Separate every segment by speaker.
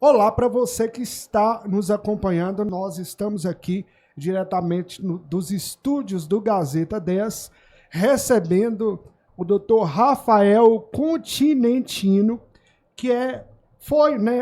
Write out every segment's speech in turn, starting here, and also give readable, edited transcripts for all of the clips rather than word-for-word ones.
Speaker 1: Olá para você que está nos acompanhando. Nós estamos aqui diretamente dos estúdios do Gazeta 10, recebendo o Dr. Rafael Continentino, que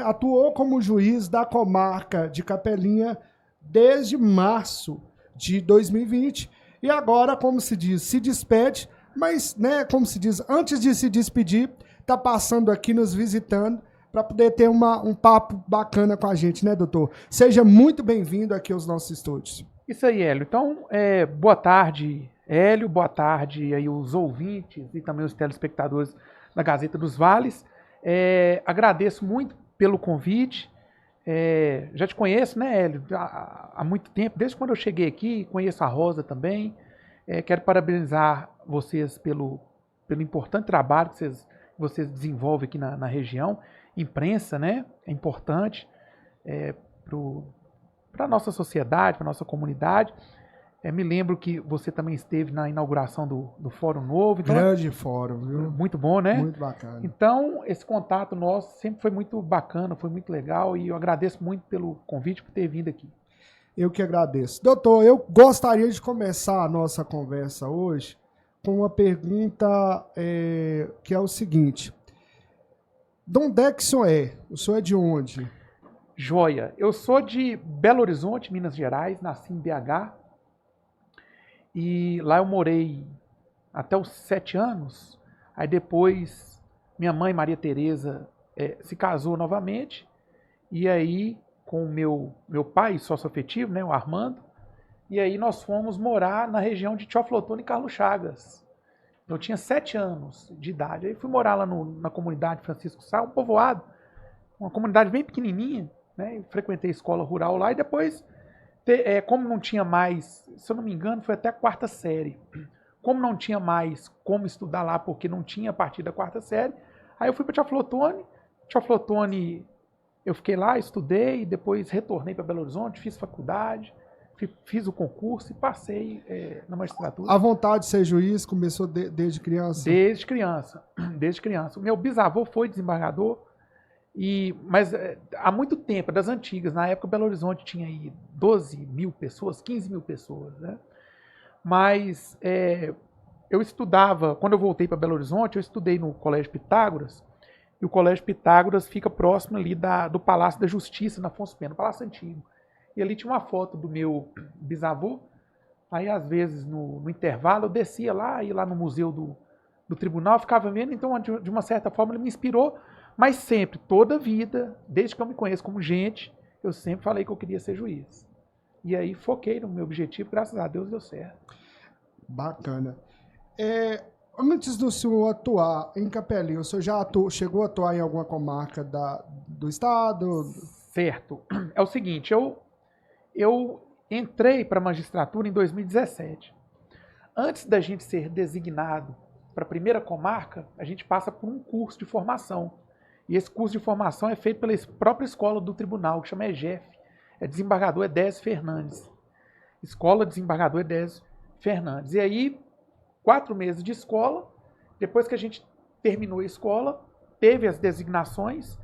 Speaker 1: atuou como juiz da comarca de Capelinha desde março de 2020 e agora, como se diz, se despede, mas, como se diz, antes de se despedir, está passando aqui nos visitando para poder ter um papo bacana com a gente, né, doutor? Seja muito bem-vindo aqui aos nossos estúdios.
Speaker 2: Isso aí, Hélio. Então, boa tarde, Hélio, boa tarde aí os ouvintes e também os telespectadores da Gazeta dos Vales. Agradeço muito pelo convite. Já te conheço, né, Hélio, há muito tempo, desde quando eu cheguei aqui, conheço a Rosa também. Quero parabenizar vocês pelo importante trabalho que vocês desenvolvem aqui na região. Imprensa, né? É importante para a nossa sociedade, para a nossa comunidade. Me lembro que você também esteve na inauguração do Fórum Novo. Então,
Speaker 1: grande fórum, viu?
Speaker 2: Muito bom, né?
Speaker 1: Muito bacana.
Speaker 2: Então, esse contato nosso sempre foi muito bacana, foi muito legal e eu agradeço muito pelo convite, por ter vindo aqui.
Speaker 1: Eu que agradeço. Doutor, eu gostaria de começar a nossa conversa hoje com uma pergunta que é o seguinte. De onde é que o senhor é? O senhor é de onde?
Speaker 2: Joia. Eu sou de Belo Horizonte, Minas Gerais, nasci em BH. E lá eu morei até os 7 anos. Aí depois minha mãe, Maria Tereza, se casou novamente. E aí com o meu pai, sócio afetivo, né, o Armando. E aí nós fomos morar na região de Teófilo e Carlos Chagas. Eu tinha 7 anos de idade. Aí fui morar lá na comunidade Francisco Sá, um povoado, uma comunidade bem pequenininha, né? Frequentei escola rural lá e depois, como não tinha mais, se eu não me engano, foi até a 4ª série. Como não tinha mais como estudar lá, porque não tinha a partir da 4ª série, aí eu fui para Teófilo. Teófilo eu fiquei lá, estudei, depois retornei para Belo Horizonte, fiz faculdade. Fiz o concurso e passei na magistratura.
Speaker 1: A vontade de ser juiz começou desde criança?
Speaker 2: Desde criança. O meu bisavô foi desembargador, mas há muito tempo, das antigas. Na época, Belo Horizonte tinha aí 12 mil pessoas, 15 mil pessoas, né? Mas eu estudava, quando eu voltei para Belo Horizonte, eu estudei no Colégio Pitágoras, e o Colégio Pitágoras fica próximo ali do Palácio da Justiça, na Afonso Pena, Palácio Antigo. E ali tinha uma foto do meu bisavô. Aí, às vezes, no intervalo, eu descia lá, ia lá no museu do tribunal, ficava vendo. Então, de uma certa forma, ele me inspirou. Mas sempre, toda a vida, desde que eu me conheço como gente, eu sempre falei que eu queria ser juiz. E aí, foquei no meu objetivo, graças a Deus, deu certo.
Speaker 1: Bacana. Antes do senhor atuar em Capelinha, o senhor já chegou a atuar em alguma comarca do estado?
Speaker 2: Certo. É o seguinte, eu entrei para a magistratura em 2017. Antes da gente ser designado para a primeira comarca, a gente passa por um curso de formação. E esse curso de formação é feito pela própria escola do tribunal, que chama EGEF. Desembargador Edésio Fernandes. Escola Desembargador Edésio Fernandes. E aí, 4 meses de escola. Depois que a gente terminou a escola, teve as designações.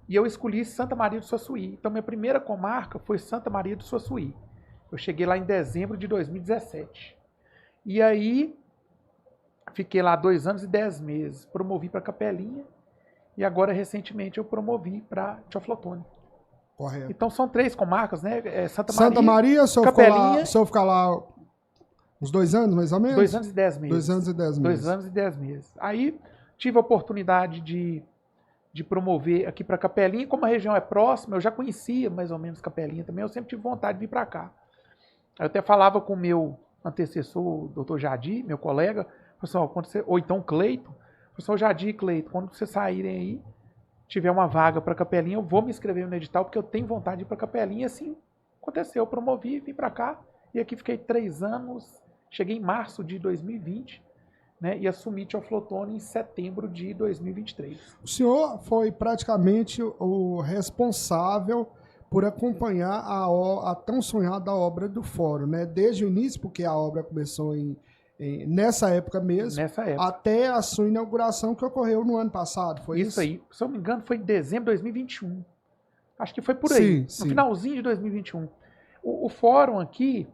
Speaker 2: E eu escolhi Santa Maria do Suaçuí. Então, minha primeira comarca foi Santa Maria do Suaçuí. Eu cheguei lá em dezembro de 2017. E aí, fiquei lá 2 anos e 10 meses. Promovi para Capelinha. E agora, recentemente, eu promovi para Teófilo.
Speaker 1: Correto.
Speaker 2: Então, são 3 comarcas, né?
Speaker 1: Santa Maria, o senhor
Speaker 2: Capelinha...
Speaker 1: O senhor ficar lá uns 2 anos, mais ou menos?
Speaker 2: 2 anos e 10 meses.
Speaker 1: 2 anos e 10 meses.
Speaker 2: 2 anos e 10 meses. Aí, tive a oportunidade de promover aqui para Capelinha. Como a região é próxima, eu já conhecia mais ou menos Capelinha também, eu sempre tive vontade de vir para cá. Eu até falava com o meu antecessor, o doutor Jadir, meu colega, pessoal, ou então Cleito, pessoal Jadir e Cleito, quando vocês saírem aí, tiver uma vaga para Capelinha, eu vou me inscrever no edital, porque eu tenho vontade de ir para Capelinha. E assim aconteceu, eu promovi, vim para cá, e aqui fiquei 3 anos, cheguei em março de 2020, né, e assumi Teófilo em setembro de 2023.
Speaker 1: O senhor foi praticamente o responsável por acompanhar a tão sonhada obra do Fórum, né? Desde o início, porque a obra começou nessa época mesmo, até a sua inauguração que ocorreu no ano passado, foi isso?
Speaker 2: Isso aí, se eu não me engano, foi em dezembro de 2021. Acho que foi por aí,
Speaker 1: Sim, sim.
Speaker 2: no finalzinho de 2021. O fórum aqui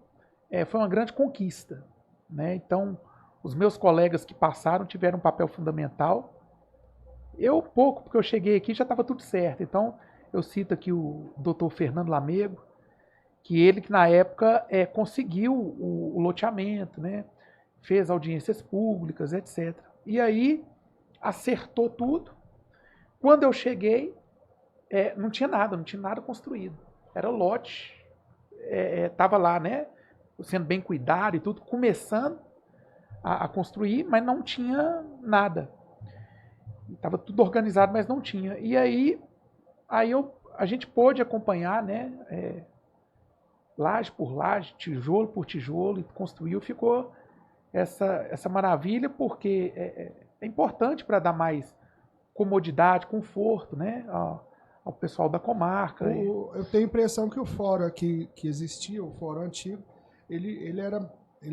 Speaker 2: foi uma grande conquista, né? Então, os meus colegas que passaram tiveram um papel fundamental. Eu pouco, porque eu cheguei aqui já estava tudo certo. Então, eu cito aqui o Dr. Fernando Lamego, que na época conseguiu o loteamento, né? Fez audiências públicas, etc. E aí acertou tudo. Quando eu cheguei, não tinha nada construído. Era lote, estava lá, né? Sendo bem cuidado e tudo, começando a construir, mas não tinha nada. Estava tudo organizado, mas não tinha. E a gente pôde acompanhar, né? Laje por laje, tijolo por tijolo, e construiu, ficou essa maravilha, porque é importante para dar mais comodidade, conforto, né, ao pessoal da comarca.
Speaker 1: Eu tenho a impressão que o fórum aqui que existia, o fórum antigo, ele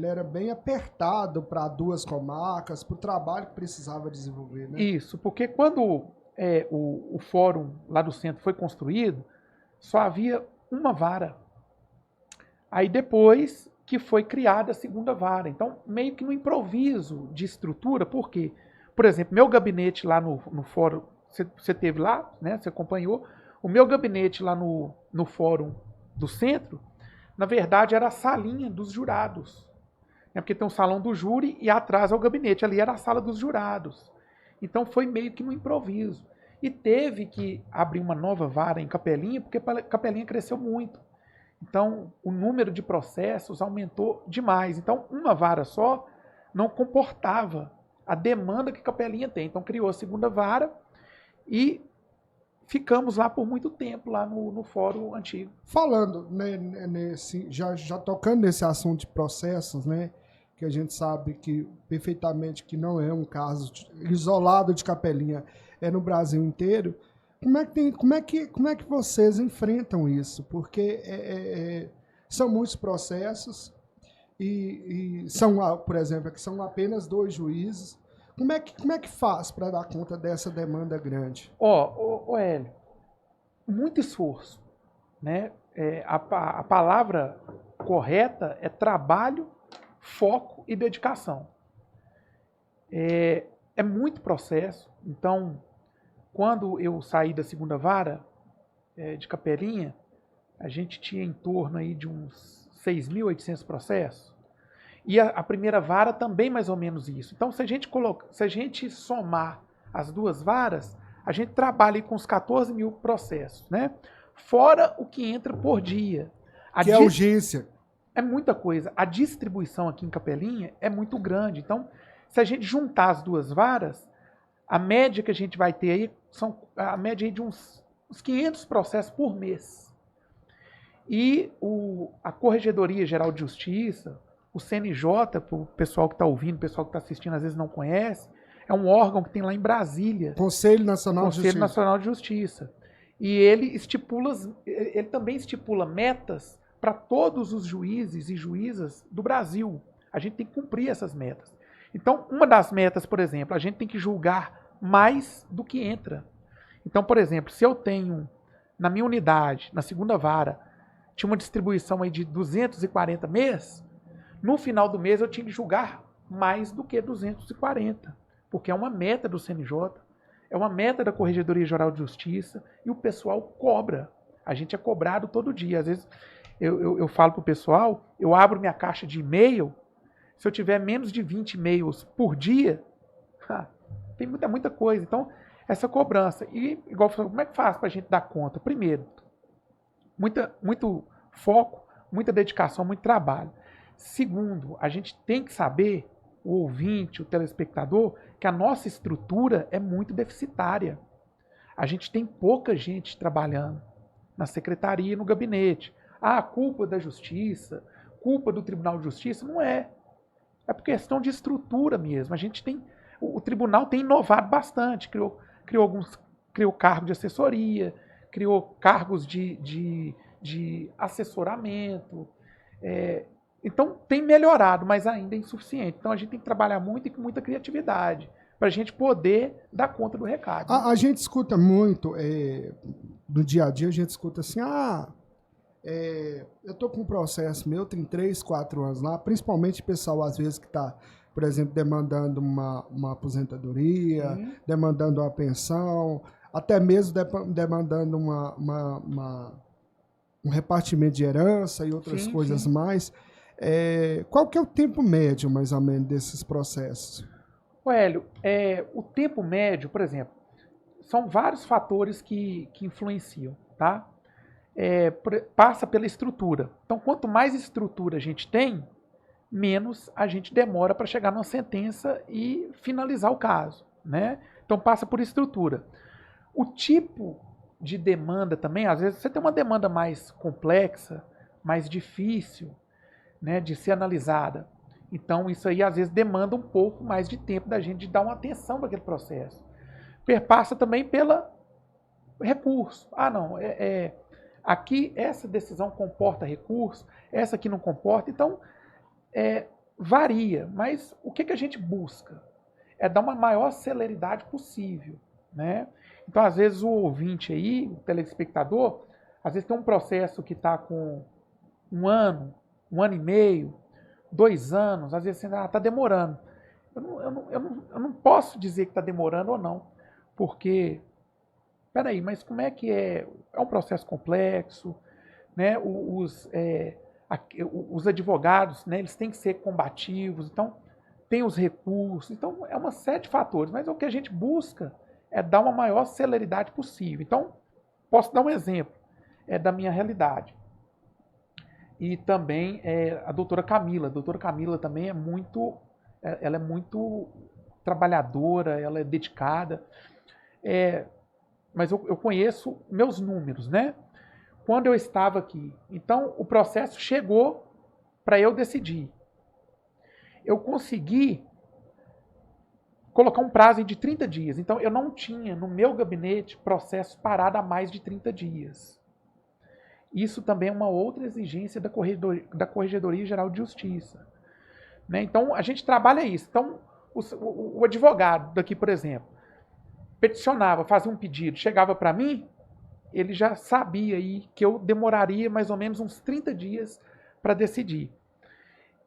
Speaker 1: era bem apertado para duas comarcas, para o trabalho que precisava desenvolver, né?
Speaker 2: Isso, porque quando o fórum lá do centro foi construído, só havia uma vara. Aí depois que foi criada a segunda vara. Então, meio que no improviso de estrutura, por quê? Por exemplo, meu gabinete lá no fórum, você teve lá, né? Você acompanhou. O meu gabinete lá no fórum do centro, na verdade, era a salinha dos jurados. Né? Porque tem um salão do júri e atrás é o gabinete. Ali era a sala dos jurados. Então foi meio que no improviso. E teve que abrir uma nova vara em Capelinha, porque Capelinha cresceu muito. Então, o número de processos aumentou demais. Então, uma vara só não comportava a demanda que Capelinha tem. Então, criou a segunda vara e ficamos lá por muito tempo, lá no fórum antigo.
Speaker 1: Falando, né, já tocando nesse assunto de processos, né, que a gente sabe que perfeitamente que não é um caso isolado de Capelinha, é no Brasil inteiro. Como é que vocês enfrentam isso? Porque são muitos processos e são, por exemplo, aqui são apenas 2 juízes. Como é que faz para dar conta dessa demanda grande?
Speaker 2: Hélio, muito esforço, né? A palavra correta é trabalho, foco e dedicação. É muito processo. Então, quando eu saí da segunda vara de Capelinha, a gente tinha em torno aí de uns 6.800 processos. E a primeira vara também mais ou menos isso. Então, se a gente somar as duas varas, a gente trabalha aí com uns 14 mil processos, né? Fora o que entra por dia.
Speaker 1: Que é urgência.
Speaker 2: É muita coisa. A distribuição aqui em Capelinha é muito grande. Então, se a gente juntar as duas varas, a média que a gente vai ter aí são a média aí de uns 500 processos por mês. E a Corregedoria Geral de Justiça, o CNJ, para o pessoal que está ouvindo, o pessoal que está assistindo às vezes não conhece, é um órgão que tem lá em Brasília.
Speaker 1: Conselho Nacional de Justiça.
Speaker 2: Conselho Nacional de Justiça. E ele também estipula metas para todos os juízes e juízas do Brasil. A gente tem que cumprir essas metas. Então, uma das metas, por exemplo, a gente tem que julgar mais do que entra. Então, por exemplo, se eu tenho na minha unidade, na segunda vara, tinha uma distribuição aí de 240 mês, no final do mês eu tinha que julgar mais do que 240, porque é uma meta do CNJ, é uma meta da Corregedoria Geral de Justiça, e o pessoal cobra. A gente é cobrado todo dia. Às vezes eu falo para o pessoal, eu abro minha caixa de e-mail, se eu tiver menos de 20 e-mails por dia, tem muita coisa. Então, essa cobrança. E, igual eu falei, como é que faz para a gente dar conta? Primeiro, muito foco, muita dedicação, muito trabalho. Segundo, a gente tem que saber, o ouvinte, o telespectador, que a nossa estrutura é muito deficitária. A gente tem pouca gente trabalhando na secretaria e no gabinete. Culpa da justiça, culpa do Tribunal de Justiça, não é. É por questão de estrutura mesmo. O tribunal tem inovado bastante, criou cargo de assessoria, criou cargos de assessoramento. Então tem melhorado, mas ainda é insuficiente. Então a gente tem que trabalhar muito e com muita criatividade para a gente poder dar conta do recado.
Speaker 1: A gente escuta muito, no dia a dia, a gente escuta assim, eu tô com um processo meu, tem 3, 4 anos lá, principalmente pessoal, às vezes, que está, por exemplo, demandando uma aposentadoria, demandando uma pensão, até mesmo demandando um repartimento de herança e outras coisas mais. Qual que é o tempo médio, mais ou menos, desses processos?
Speaker 2: Hélio, o tempo médio, por exemplo, são vários fatores que influenciam, tá? Passa pela estrutura. Então, quanto mais estrutura a gente tem, menos a gente demora para chegar numa sentença e finalizar o caso, né? Então, passa por estrutura. O tipo de demanda também, às vezes você tem uma demanda mais complexa, mais difícil, né, de ser analisada. Então, isso aí às vezes demanda um pouco mais de tempo da gente de dar uma atenção para aquele processo. Perpassa também pela recurso. Não, aqui essa decisão comporta recurso, essa aqui não comporta. Então, varia. Mas o que a gente busca? É dar uma maior celeridade possível, né? Então, às vezes, o ouvinte aí, o telespectador, às vezes tem um processo que está com 1 ano e meio, 2 anos, às vezes está demorando. Eu não posso dizer que está demorando ou não, porque, peraí, mas como é que é? É um processo complexo, né? Os advogados, né, eles têm que ser combativos, então tem os recursos, então é uma série de fatores, mas o que a gente busca é dar uma maior celeridade possível. Então, posso dar um exemplo da minha realidade. E também a doutora Camila. A doutora Camila também ela é muito trabalhadora, ela é dedicada. Mas eu conheço meus números, né? Quando eu estava aqui. Então, o processo chegou para eu decidir. Eu consegui colocar um prazo de 30 dias. Então, eu não tinha no meu gabinete processo parado há mais de 30 dias. Isso também é uma outra exigência da Corregedoria Geral de Justiça, né? Então, a gente trabalha isso. Então, o advogado daqui, por exemplo, peticionava, fazia um pedido, chegava para mim, ele já sabia aí que eu demoraria mais ou menos uns 30 dias para decidir.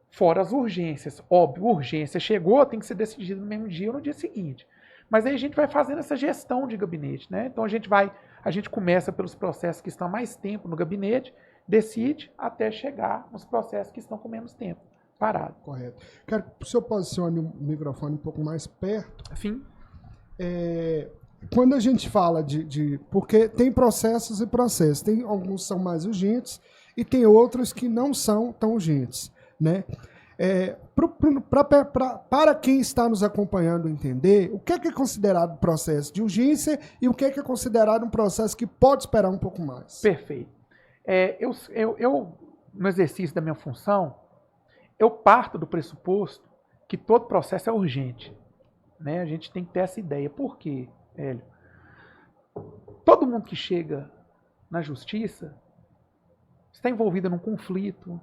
Speaker 2: Fora as urgências. Óbvio, urgência chegou, tem que ser decidido no mesmo dia ou no dia seguinte. Mas aí a gente vai fazendo essa gestão de gabinete, né? Então a gente começa pelos processos que estão mais tempo no gabinete, decide até chegar nos processos que estão com menos tempo parado.
Speaker 1: Correto. Quero que o senhor posicione o microfone um pouco mais perto.
Speaker 2: Sim.
Speaker 1: Quando a gente fala porque tem processos e processos, tem alguns que são mais urgentes e tem outros que não são tão urgentes, né? Para quem está nos acompanhando entender, o que é considerado processo de urgência e o que é considerado um processo que pode esperar um pouco mais.
Speaker 2: Perfeito. Eu no exercício da minha função, eu parto do pressuposto que todo processo é urgente, né? A gente tem que ter essa ideia. Por quê, Hélio? Todo mundo que chega na justiça está envolvido num conflito,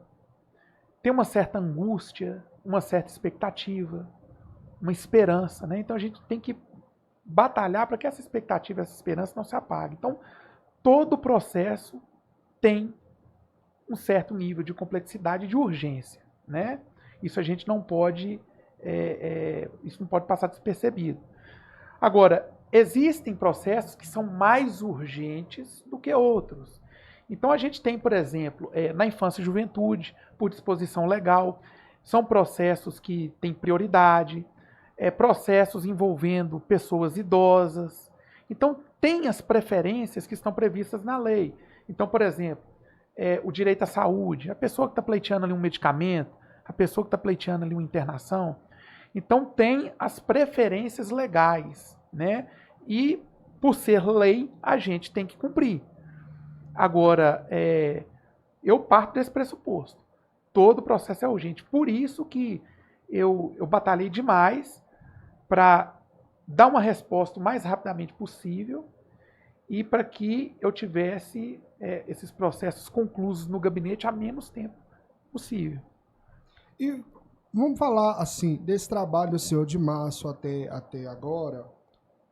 Speaker 2: tem uma certa angústia, uma certa expectativa, uma esperança, né? Então a gente tem que batalhar para que essa expectativa, essa esperança não se apague. Então, todo processo tem um certo nível de complexidade e de urgência, né? Isso a gente não pode, isso não pode passar despercebido. Agora, existem processos que são mais urgentes do que outros. Então a gente tem, por exemplo, na infância e juventude, por disposição legal, são processos que têm prioridade, processos envolvendo pessoas idosas. Então tem as preferências que estão previstas na lei. Então, por exemplo, o direito à saúde, a pessoa que está pleiteando ali um medicamento, a pessoa que está pleiteando ali uma internação. Então tem as preferências legais, né? E por ser lei, a gente tem que cumprir. Agora, eu parto desse pressuposto. Todo processo é urgente. Por isso que eu batalhei demais para dar uma resposta o mais rapidamente possível e para que eu tivesse esses processos conclusos no gabinete a menos tempo possível.
Speaker 1: E Vamos falar assim, desse trabalho seu de março até agora,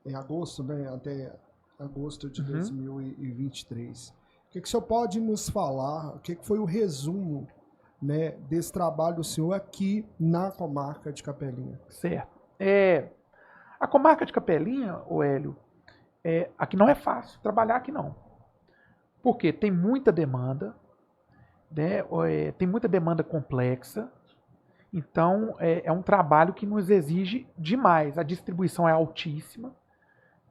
Speaker 1: em agosto, né? Até agosto de 2023. O que o senhor pode nos falar? O que foi o resumo, né, desse trabalho seu aqui na comarca de Capelinha?
Speaker 2: Certo. A comarca de Capelinha, o Hélio, aqui não é fácil trabalhar aqui não. Porque tem muita demanda, né? Tem muita demanda complexa. Então, é um trabalho que nos exige demais. A distribuição é altíssima,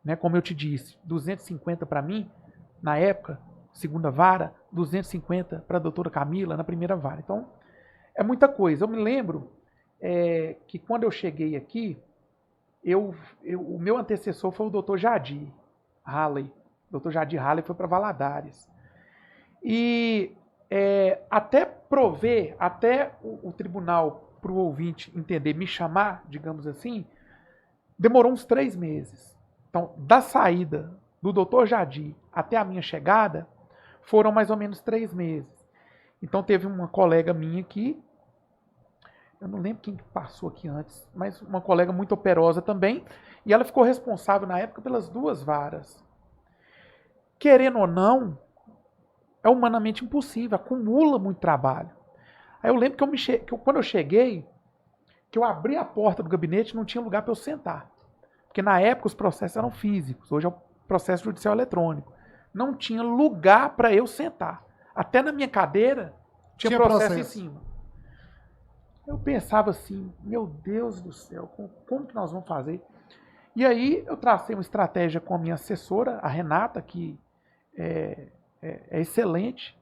Speaker 2: né? Como eu te disse, 250 para mim, na época, segunda vara, 250 para a doutora Camila na primeira vara. Então, é muita coisa. Eu me lembro que quando eu cheguei aqui, o meu antecessor foi o doutor Jadir Halley. O Dr. Jadir Halley foi para Valadares. E até prover, até o tribunal, para o ouvinte entender, me chamar, digamos assim, demorou uns 3 meses. Então, da saída do Dr. Jadir até a minha chegada, foram mais ou menos 3 meses. Então, teve uma colega minha aqui, eu não lembro quem passou aqui antes, mas uma colega muito operosa também, e ela ficou responsável na época pelas 2 varas. Querendo ou não, é humanamente impossível, acumula muito trabalho. Aí eu lembro que quando eu cheguei, que eu abri a porta do gabinete, não tinha lugar para eu sentar. Porque na época os processos eram físicos, hoje é o processo judicial eletrônico. Não tinha lugar para eu sentar. Até na minha cadeira tinha processo em cima. Eu pensava assim, meu Deus do céu, como que nós vamos fazer? E aí eu tracei uma estratégia com a minha assessora, a Renata, que é excelente,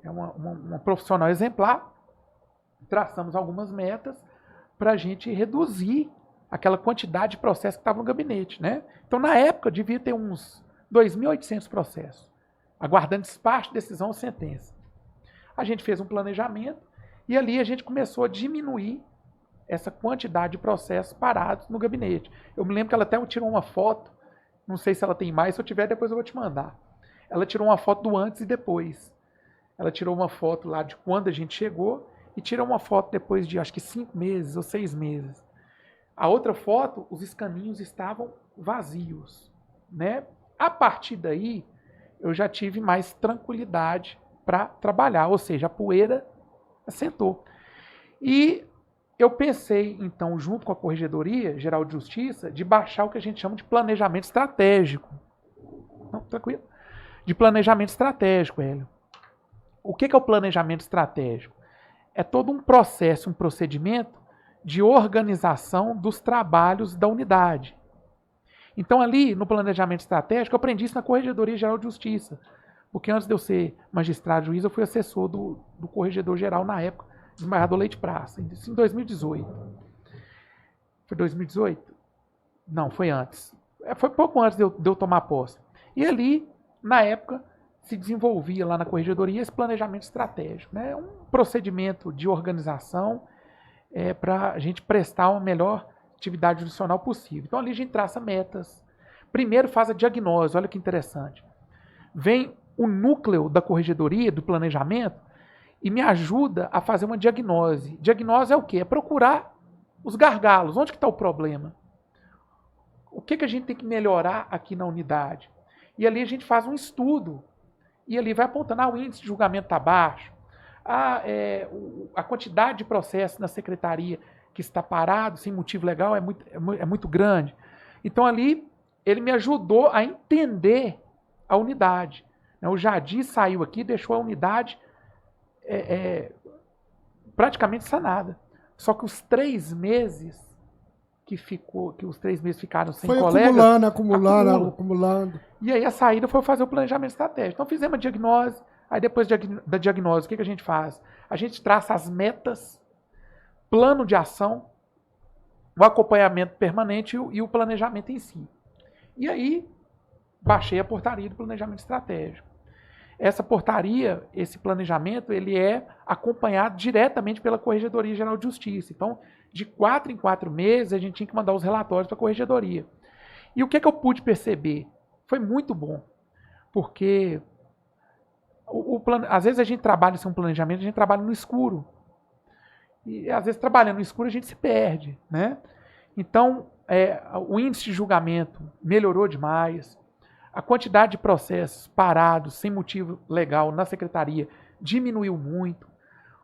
Speaker 2: é uma profissional exemplar. Traçamos algumas metas para a gente reduzir aquela quantidade de processos que estava no gabinete, né? Então, na época, devia ter uns 2.800 processos, aguardando despacho, decisão ou sentença. A gente fez um planejamento e ali a gente começou a diminuir essa quantidade de processos parados no gabinete. Eu me lembro que ela até tirou uma foto, não sei se ela tem mais, se eu tiver, depois eu vou te mandar. Ela tirou uma foto do antes e depois. Ela tirou uma foto lá de quando a gente chegou e tirou uma foto depois de, acho que 5 meses ou 6 meses. A outra foto, os escaninhos estavam vazios, né? A partir daí, eu já tive mais tranquilidade para trabalhar, ou seja, a poeira assentou. E eu pensei, então, junto com a Corregedoria Geral de Justiça, de baixar o que a gente chama de planejamento estratégico. Não, tranquilo? De planejamento estratégico, Hélio. O que é o planejamento estratégico? É todo um processo, um procedimento de organização dos trabalhos da unidade. Então, ali, no planejamento estratégico, eu aprendi isso na Corregedoria Geral de Justiça. Porque antes de eu ser magistrado juiz, eu fui assessor do Corregedor Geral, na época, desembargador Leite Praça, isso em 2018. Foi 2018? Não, foi antes. Foi pouco antes de eu tomar posse. E ali, na época, se desenvolvia lá na Corregedoria esse planejamento estratégico. Né? Um procedimento de organização para a gente prestar uma melhor atividade judicional possível. Então ali a gente traça metas. Primeiro faz a diagnose, olha que interessante. Vem o núcleo da corregedoria, do planejamento, e me ajuda a fazer uma diagnose. Diagnose é o quê? É procurar os gargalos. Onde que está o problema? O que a gente tem que melhorar aqui na unidade? E ali a gente faz um estudo. E ali vai apontando, o índice de julgamento está baixo, a quantidade de processos na secretaria que está parado, sem motivo legal, é muito grande. Então ali, ele me ajudou a entender a unidade. O Jadir saiu aqui e deixou a unidade praticamente sanada. Só que os 3 meses que os 3 meses ficaram sem colegas...
Speaker 1: Foi acumulando.
Speaker 2: E aí a saída foi fazer o planejamento estratégico. Então fizemos a diagnose, aí depois da diagnose, o que a gente faz? A gente traça as metas, plano de ação, o acompanhamento permanente e o planejamento em si. E aí, baixei a portaria do planejamento estratégico. Essa portaria, esse planejamento, ele é acompanhado diretamente pela Corregedoria Geral de Justiça. Então, de 4 em 4 meses, a gente tinha que mandar os relatórios para a Corregedoria. E o que eu pude perceber? Foi muito bom, porque às vezes a gente trabalha sem um planejamento, a gente trabalha no escuro. E às vezes trabalhando no escuro a gente se perde, né? Então, o índice de julgamento melhorou demais, a quantidade de processos parados sem motivo legal na secretaria diminuiu muito,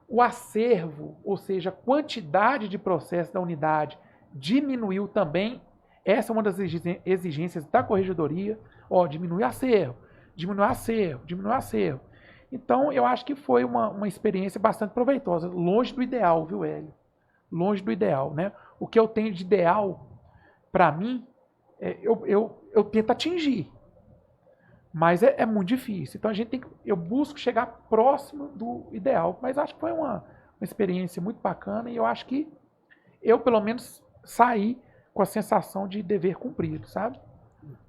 Speaker 2: o acervo, ou seja, a quantidade de processos da unidade diminuiu também. Essa é uma das exigências da corregedoria. Diminui acervo, diminui acervo, diminui acervo. Então, eu acho que foi uma experiência bastante proveitosa, longe do ideal, viu, Hélio? Longe do ideal, né? O que eu tenho de ideal, para mim, eu tento atingir. Mas é muito difícil. Então, eu busco chegar próximo do ideal. Mas acho que foi uma experiência muito bacana e eu acho que eu, pelo menos, saí com a sensação de dever cumprido, sabe?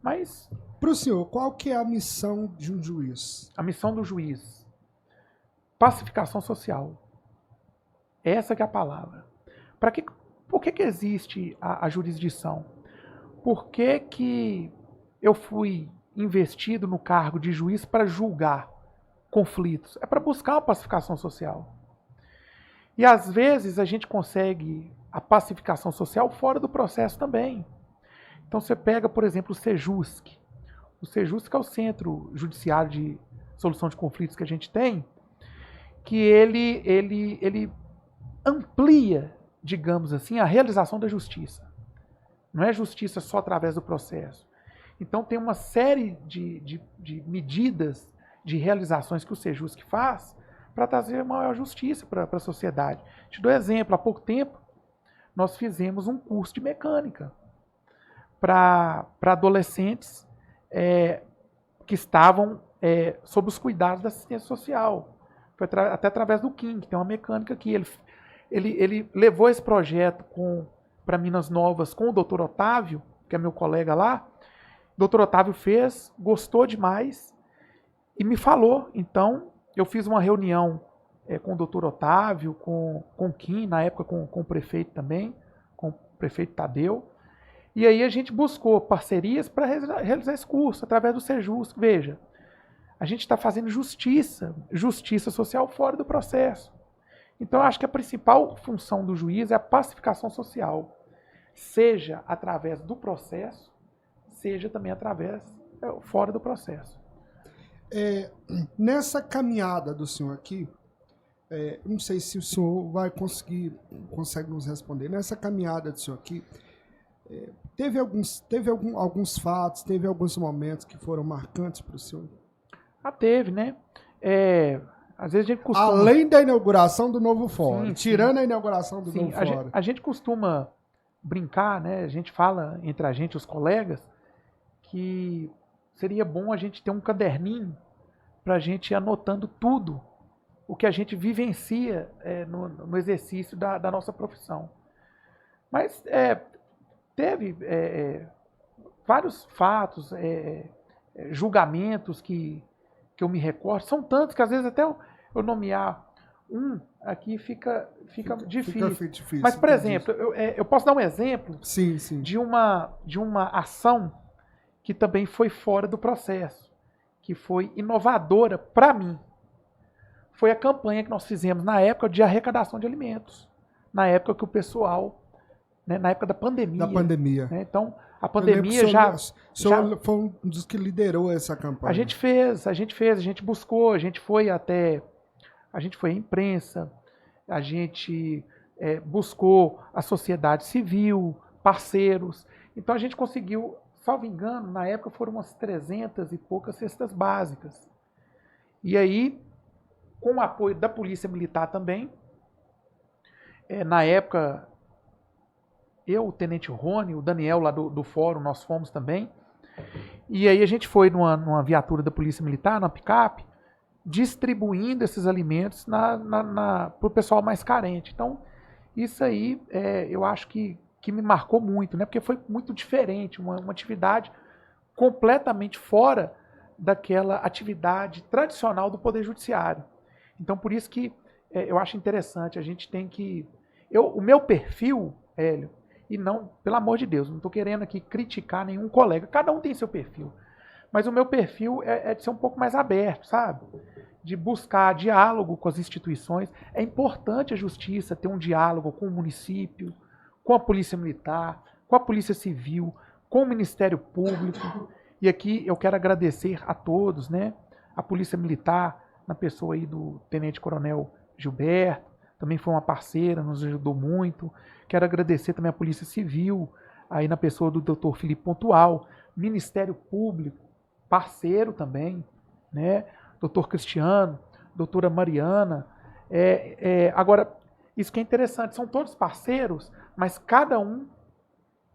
Speaker 2: Mas...
Speaker 1: Para o senhor, qual que é a missão de um juiz?
Speaker 2: A missão do juiz: pacificação social. Essa que é a palavra. Por que existe a jurisdição? Por que eu fui investido no cargo de juiz para julgar conflitos? É para buscar uma pacificação social. E às vezes a gente consegue a pacificação social fora do processo também. Então você pega, por exemplo, o Sejusc. O Sejusc é o Centro Judiciário de Solução de Conflitos que a gente tem, que ele amplia, digamos assim, a realização da justiça. Não é justiça só através do processo. Então tem uma série de medidas, de realizações que o Sejusc faz para trazer maior justiça para a sociedade. Te dou exemplo, há pouco tempo nós fizemos um curso de mecânica para adolescentes que estavam sob os cuidados da assistência social. Foi até através do Kim, que tem uma mecânica aqui. Ele levou esse projeto para Minas Novas com o Dr. Otávio, que é meu colega lá. O Dr. Otávio fez, gostou demais e me falou. Então, eu fiz uma reunião com o Dr. Otávio, com o Kim, na época com o prefeito também, com o prefeito Tadeu. E aí a gente buscou parcerias para realizar esse curso, através do Sejusc. Veja, a gente está fazendo justiça social fora do processo. Então, eu acho que a principal função do juiz é a pacificação social, seja através do processo, seja também fora do processo.
Speaker 1: Nessa caminhada do senhor aqui, não sei se o senhor consegue nos responder. Nessa caminhada do senhor aqui, teve alguns fatos, teve alguns momentos que foram marcantes para o senhor?
Speaker 2: Teve, né? Às vezes a gente costuma...
Speaker 1: Além da inauguração do novo fórum,
Speaker 2: Sim,
Speaker 1: tirando a inauguração do novo fórum.
Speaker 2: A gente costuma brincar, né? A gente fala entre a gente, os colegas, que seria bom a gente ter um caderninho para a gente ir anotando tudo o que a gente vivencia no exercício da nossa profissão. Mas teve vários fatos, julgamentos que eu me recordo. São tantos que às vezes até eu nomear um aqui fica difícil. Fica difícil. Mas, por exemplo, eu posso dar um exemplo
Speaker 1: sim.
Speaker 2: de uma ação que também foi fora do processo, que foi inovadora para mim. Foi a campanha que nós fizemos na época de arrecadação de alimentos. Na época que o pessoal, na época da pandemia. Né? Então, a pandemia
Speaker 1: o senhor foi um dos que liderou essa campanha.
Speaker 2: A gente buscou, a gente foi à imprensa, a gente buscou a sociedade civil, parceiros. Então, a gente conseguiu, salvo engano, na época foram umas 300 e poucas cestas básicas. E aí, com o apoio da Polícia Militar também, na época, eu, o Tenente Rony, o Daniel lá do fórum, nós fomos também. E aí a gente foi numa viatura da Polícia Militar, na picape, distribuindo esses alimentos para o pessoal mais carente. Então, isso aí eu acho que me marcou muito, né? Porque foi muito diferente, uma atividade completamente fora daquela atividade tradicional do Poder Judiciário. Então, por isso que eu acho interessante, a gente tem que... O meu perfil, Hélio, e não, pelo amor de Deus, não estou querendo aqui criticar nenhum colega, cada um tem seu perfil, mas o meu perfil é de ser um pouco mais aberto, sabe? de buscar diálogo com as instituições. É importante a justiça ter um diálogo com o município, com a Polícia Militar, com a Polícia Civil, com o Ministério Público. E aqui eu quero agradecer a todos, né? A Polícia Militar, na pessoa aí do Tenente Coronel Gilberto, também foi uma parceira, nos ajudou muito. Quero agradecer também a Polícia Civil, aí na pessoa do Dr. Felipe Pontual, Ministério Público, parceiro também, né? Dr. Cristiano, doutora Mariana. Agora, isso que é interessante, são todos parceiros, mas cada um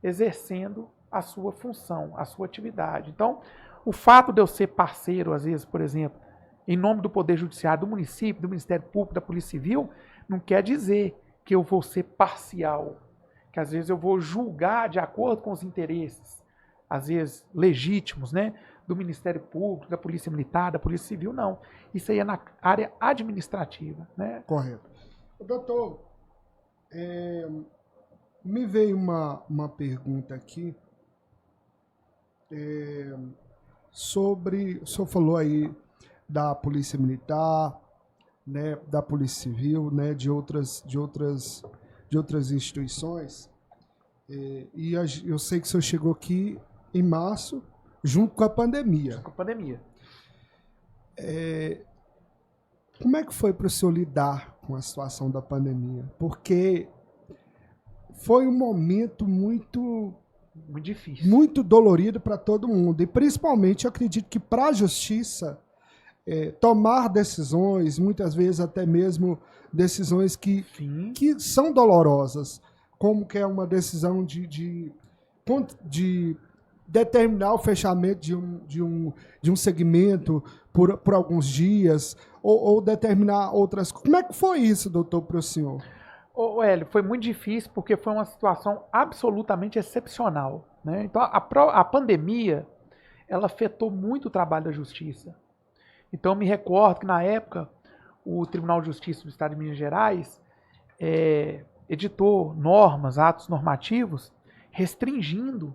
Speaker 2: exercendo a sua função, a sua atividade. Então, o fato de eu ser parceiro, às vezes, por exemplo, em nome do Poder Judiciário, do município, do Ministério Público, da Polícia Civil, não quer dizer que eu vou ser parcial, que às vezes eu vou julgar de acordo com os interesses, às vezes legítimos, né, do Ministério Público, da Polícia Militar, da Polícia Civil, não. Isso aí é na área administrativa, né?
Speaker 1: Correto. Doutor, me veio uma pergunta aqui sobre, o senhor falou aí da Polícia Militar, né, da Polícia Civil, né, de outras instituições, e eu sei que o senhor chegou aqui em março, junto com a pandemia.
Speaker 2: Junto com a pandemia.
Speaker 1: Como é que foi para o senhor lidar com a situação da pandemia? Porque foi um momento muito
Speaker 2: difícil,
Speaker 1: muito dolorido para todo mundo, e principalmente eu acredito que para a Justiça tomar decisões, muitas vezes até mesmo decisões que são dolorosas, como que é uma decisão de determinar o fechamento de um segmento por alguns dias, ou determinar outras coisas. Como é que foi isso, doutor, para o senhor?
Speaker 2: Hélio, foi muito difícil porque foi uma situação absolutamente excepcional, né? Então, a pandemia, ela afetou muito o trabalho da Justiça. Então, eu me recordo que, na época, o Tribunal de Justiça do Estado de Minas Gerais editou normas, atos normativos, restringindo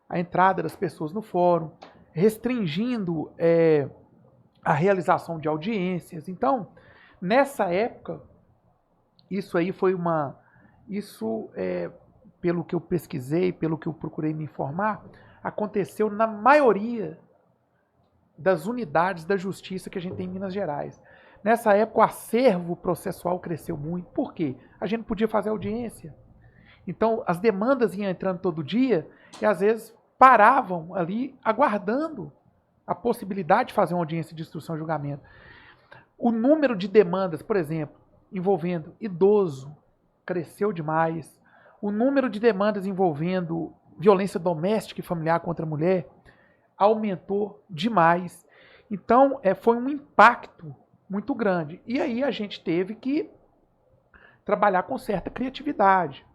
Speaker 2: a entrada das pessoas no fórum, restringindo a realização de audiências. Então, nessa época, isso aí foi pelo que eu pesquisei, pelo que eu procurei me informar, aconteceu na maioria das unidades da justiça que a gente tem em Minas Gerais. Nessa época, o acervo processual cresceu muito. Por quê? A gente não podia fazer audiência. Então, as demandas iam entrando todo dia e, às vezes, paravam ali aguardando a possibilidade de fazer uma audiência de instrução e julgamento. O número de demandas, por exemplo, envolvendo idoso, cresceu demais. O número de demandas envolvendo violência doméstica e familiar contra a mulher aumentou demais. Então, foi um impacto muito grande. E aí a gente teve que trabalhar com certa criatividade,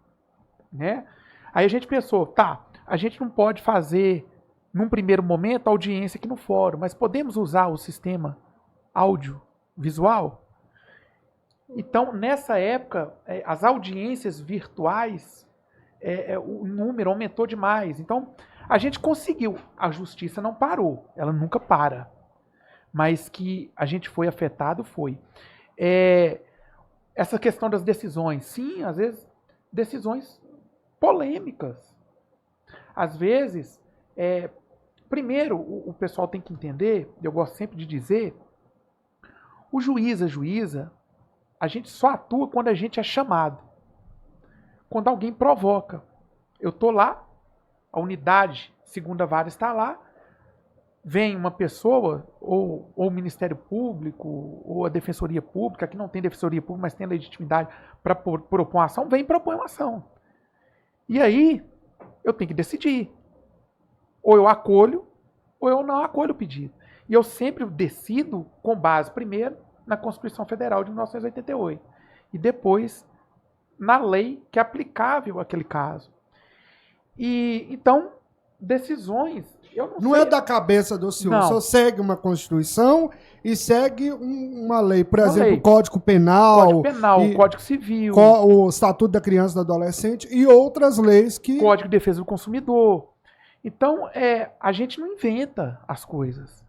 Speaker 2: né? Aí a gente pensou, a gente não pode fazer, num primeiro momento, audiência aqui no fórum, mas podemos usar o sistema audiovisual? Então, nessa época, as audiências virtuais, o número aumentou demais. Então, a gente conseguiu. A justiça não parou. Ela nunca para. Mas que a gente foi afetado, foi. Essa questão das decisões. Sim, às vezes, decisões polêmicas. Às vezes, primeiro, o pessoal tem que entender, eu gosto sempre de dizer, o juiz, a juíza, a gente só atua quando a gente é chamado. Quando alguém provoca. Eu estou lá, a unidade segunda vara está lá, vem uma pessoa, ou o Ministério Público, ou a Defensoria Pública, que não tem Defensoria Pública, mas tem legitimidade para propor uma ação, vem propor uma ação. E aí, eu tenho que decidir. Ou eu acolho, ou eu não acolho o pedido. E eu sempre decido com base, primeiro, na Constituição Federal de 1988. E depois, na lei que é aplicável àquele caso. E, então, decisões...
Speaker 1: Não é da cabeça do senhor. O senhor segue uma Constituição e segue uma lei. Por exemplo, o Código Penal.
Speaker 2: Código Penal, o Código Civil.
Speaker 1: O Estatuto da Criança e do Adolescente e outras leis que...
Speaker 2: Código de Defesa do Consumidor. Então, a gente não inventa as coisas.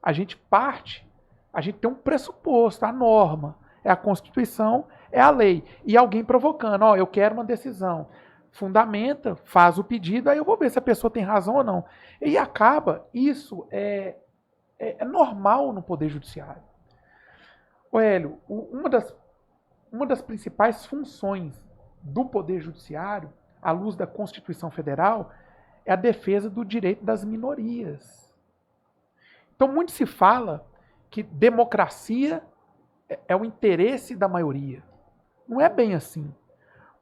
Speaker 2: A gente parte A gente tem um pressuposto, a norma, é a Constituição, é a lei. E alguém provocando, ó, eu quero uma decisão. Fundamenta, faz o pedido, aí eu vou ver se a pessoa tem razão ou não. E acaba, isso é normal no Poder Judiciário. Ô Hélio, uma das principais funções do Poder Judiciário, à luz da Constituição Federal, é a defesa do direito das minorias. Então, muito se fala que democracia é o interesse da maioria. Não é bem assim.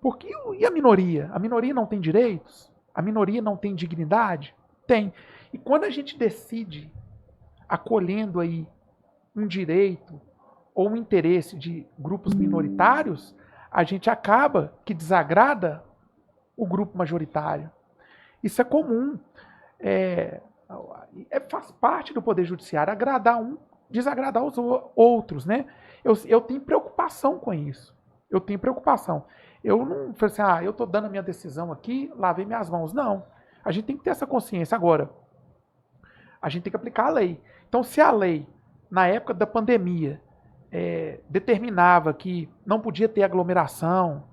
Speaker 2: Porque e a minoria? A minoria não tem direitos? A minoria não tem dignidade? Tem. E quando a gente decide, acolhendo aí um direito ou um interesse de grupos minoritários, a gente acaba que desagrada o grupo majoritário. Isso é comum. Faz parte do Poder Judiciário agradar um, desagradar os outros, né? Eu tenho preocupação com isso. Eu tenho preocupação. Eu não falei assim, eu estou dando a minha decisão aqui, lavei minhas mãos. Não. A gente tem que ter essa consciência. Agora, a gente tem que aplicar a lei. Então, se a lei, na época da pandemia, determinava que não podia ter aglomeração,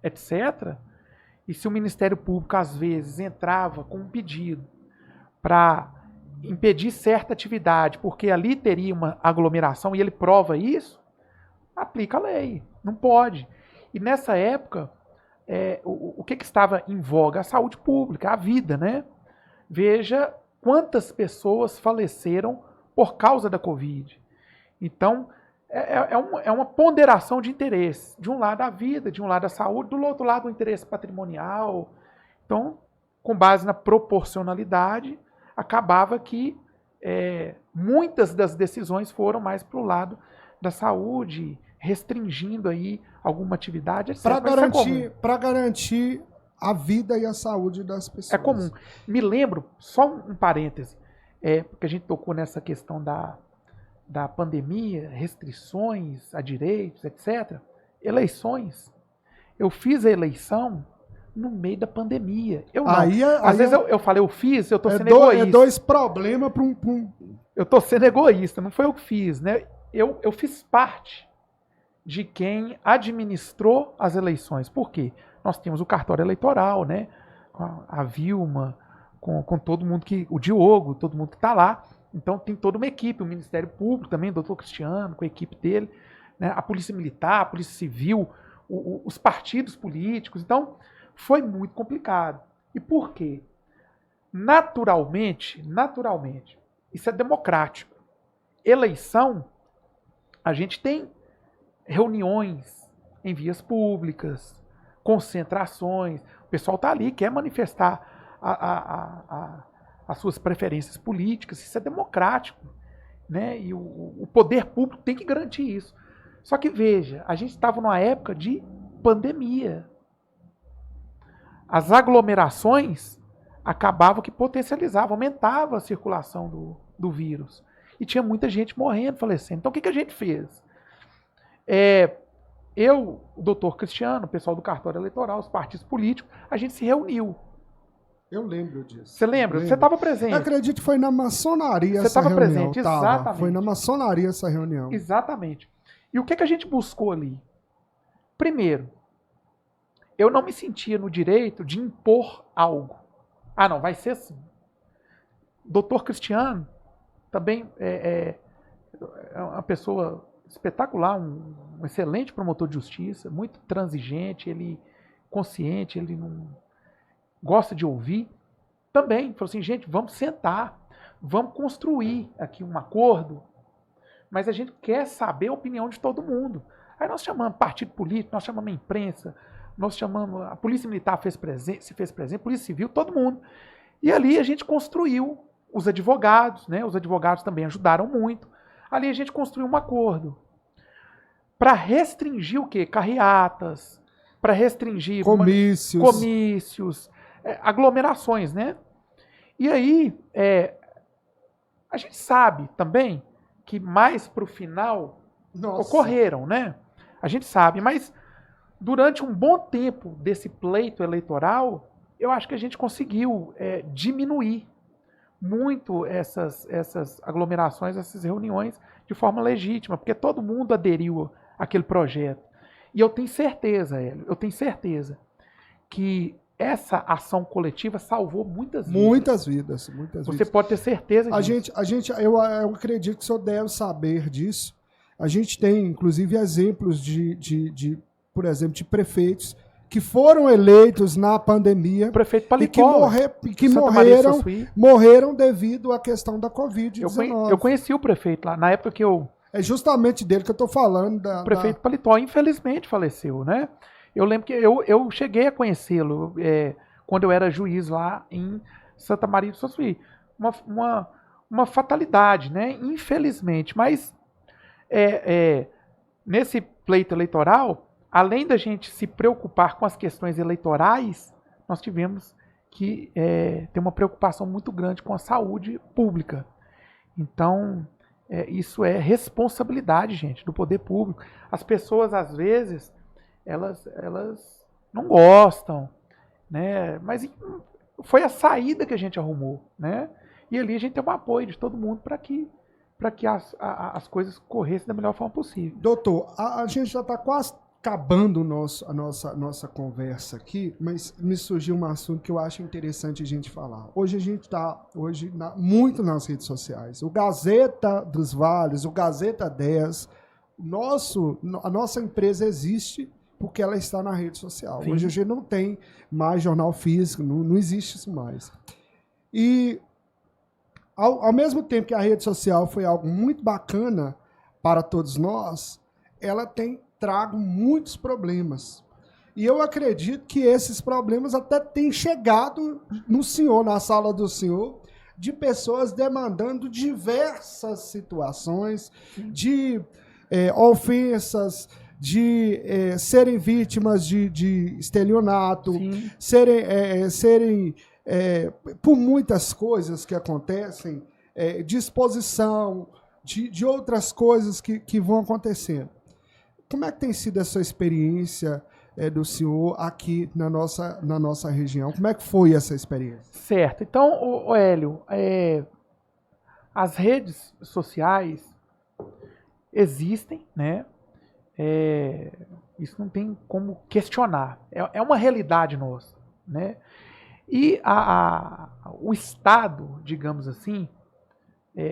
Speaker 2: etc., e se o Ministério Público, às vezes, entrava com um pedido para impedir certa atividade, porque ali teria uma aglomeração, e ele prova isso, aplica a lei. Não pode. E nessa época, o que estava em voga? A saúde pública, a vida, né? Veja quantas pessoas faleceram por causa da Covid. Então, é uma ponderação de interesse. De um lado a vida, de um lado a saúde, do outro lado o interesse patrimonial. Então, com base na proporcionalidade, acabava que muitas das decisões foram mais para o lado da saúde, restringindo aí alguma atividade, etc.
Speaker 1: Para garantir a vida e a saúde das pessoas.
Speaker 2: É comum. Me lembro, só um parêntese, porque a gente tocou nessa questão da pandemia, restrições a direitos, etc. Eleições. Eu fiz a eleição no meio da pandemia. Às vezes eu falei, eu fiz, eu tô sendo egoísta.
Speaker 1: É dois problemas para um...
Speaker 2: Eu tô sendo egoísta, não foi eu que fiz, né? Eu fiz parte de quem administrou as eleições. Por quê? Nós temos o cartório eleitoral, né? A Vilma, com todo mundo o Diogo, todo mundo que está lá. Então tem toda uma equipe, o Ministério Público também, o doutor Cristiano, com a equipe dele, né? A Polícia Militar, a Polícia Civil, os partidos políticos. Então foi muito complicado. E por quê? Naturalmente, isso é democrático. Eleição, a gente tem reuniões em vias públicas, concentrações. O pessoal está ali, quer manifestar as suas preferências políticas. Isso é democrático, né? E o poder público tem que garantir isso. Só que veja, a gente estava numa época de pandemia. As aglomerações acabavam que potencializavam, aumentavam a circulação do vírus. E tinha muita gente morrendo, falecendo. Então o que a gente fez? O doutor Cristiano, o pessoal do cartório eleitoral, os partidos políticos, a gente se reuniu.
Speaker 1: Eu lembro disso.
Speaker 2: Você lembra? Você estava presente.
Speaker 1: Eu acredito que foi na maçonaria essa reunião.
Speaker 2: Você estava presente, exatamente.
Speaker 1: Foi na maçonaria essa reunião.
Speaker 2: Exatamente. E o que a gente buscou ali? Primeiro, eu não me sentia no direito de impor algo. Não, vai ser assim. Doutor Cristiano também é uma pessoa espetacular, um excelente promotor de justiça, muito transigente, ele consciente, ele não gosta de ouvir. Também falou assim, gente, vamos sentar, vamos construir aqui um acordo, mas a gente quer saber a opinião de todo mundo. Aí nós chamamos partido político, nós chamamos a imprensa, nós chamamos, a Polícia Militar se fez presente, Polícia Civil, todo mundo. E ali a gente construiu os advogados, né? Os advogados também ajudaram muito. Ali a gente construiu um acordo para restringir o quê? Carreatas, para restringir comícios, aglomerações, né? E aí, a gente sabe também que mais para o final ocorreram, né? A gente sabe, mas durante um bom tempo desse pleito eleitoral, eu acho que a gente conseguiu diminuir muito essas aglomerações, essas reuniões de forma legítima, porque todo mundo aderiu àquele projeto. E eu tenho certeza, Hélio, eu tenho certeza que essa ação coletiva salvou muitas vidas.
Speaker 1: Muitas vidas.
Speaker 2: Você pode ter certeza disso.
Speaker 1: Eu acredito que o senhor deve saber disso. A gente tem, inclusive, exemplos por exemplo, de prefeitos que foram eleitos na pandemia
Speaker 2: O prefeito
Speaker 1: e
Speaker 2: Palicó,
Speaker 1: que
Speaker 2: Santa Maria de Suaçuí.
Speaker 1: morreram devido à questão da Covid-19.
Speaker 2: Eu conheci o prefeito lá, na época que
Speaker 1: É justamente dele que eu estou falando.
Speaker 2: o prefeito Palicó, infelizmente, faleceu, né? Eu lembro que eu cheguei a conhecê-lo quando eu era juiz lá em Santa Maria de Suaçuí. Uma fatalidade, né? Infelizmente. Mas nesse pleito eleitoral, além da gente se preocupar com as questões eleitorais, nós tivemos que ter uma preocupação muito grande com a saúde pública. Então, isso é responsabilidade, gente, do poder público. As pessoas, às vezes, elas não gostam, né? Mas foi a saída que a gente arrumou, né? E ali a gente tem um apoio de todo mundo para que as coisas corressem da melhor forma possível.
Speaker 1: Doutor, a gente já está quase acabando a nossa conversa aqui, mas me surgiu um assunto que eu acho interessante a gente falar. Hoje a gente está muito nas redes sociais. O Gazeta dos Vales, o Gazeta 10, a nossa empresa existe porque ela está na rede social.
Speaker 2: Sim.
Speaker 1: Hoje a gente não tem mais jornal físico, não existe isso mais. E ao mesmo tempo que a rede social foi algo muito bacana para todos nós, ela tem trago muitos problemas. E eu acredito que esses problemas até têm chegado no senhor, na sala do senhor, de pessoas demandando diversas situações, de ofensas, de serem vítimas de estelionato, serem por muitas coisas que acontecem, de exposição, de outras coisas que vão acontecendo. Como é que tem sido a sua experiência do senhor aqui na nossa região? Como é que foi essa experiência?
Speaker 2: Certo. Então, Hélio, as redes sociais existem, né? Isso não tem como questionar. É uma realidade nossa, né? E o Estado, digamos assim,